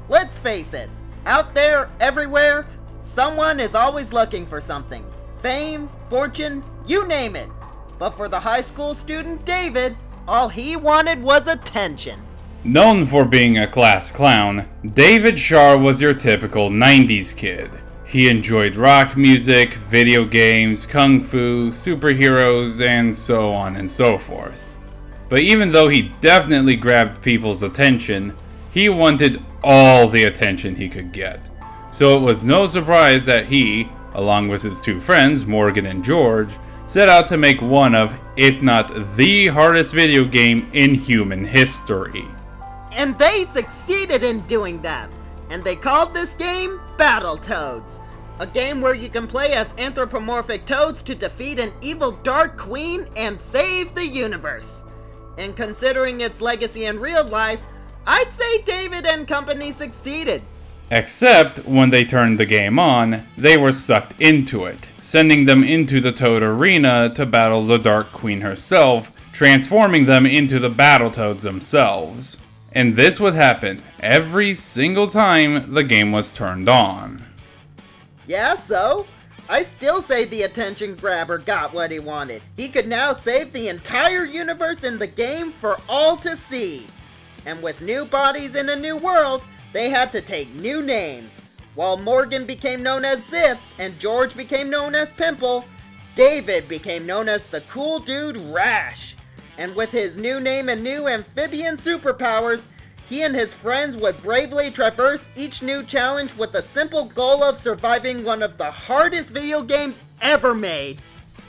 Let's face it, out there, everywhere, someone is always looking for something. Fame, fortune, you name it. But for the high school student David, all he wanted was attention. Known for being a class clown, David Shar was your typical 90s kid. He enjoyed rock music, video games, kung fu, superheroes, and so on and so forth. But even though he definitely grabbed people's attention, he wanted all the attention he could get. So it was no surprise that he, along with his two friends, Morgan and George, set out to make one of, if not the hardest video game in human history. And they succeeded in doing that. And they called this game Battletoads. A game where you can play as anthropomorphic toads to defeat an evil dark queen and save the universe. And considering its legacy in real life, I'd say David and company succeeded. Except when they turned the game on, they were sucked into it, sending them into the Toad Arena to battle the Dark Queen herself, transforming them into the Battletoads themselves. And this would happen every single time the game was turned on. Yeah, so? I still say the attention grabber got what he wanted. He could now save the entire universe in the game for all to see. And with new bodies in a new world, they had to take new names. While Morgan became known as Zitz and George became known as Pimple, David became known as the cool dude Rash. And with his new name and new amphibian superpowers, he and his friends would bravely traverse each new challenge with the simple goal of surviving one of the hardest video games ever made.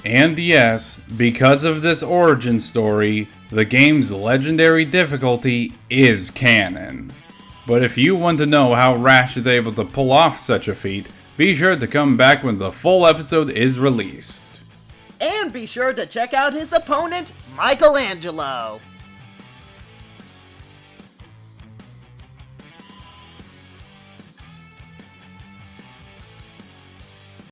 And yes, because of this origin story, the game's legendary difficulty is canon. But if you want to know how Rash is able to pull off such a feat, be sure to come back when the full episode is released. And be sure to check out his opponent, Michelangelo.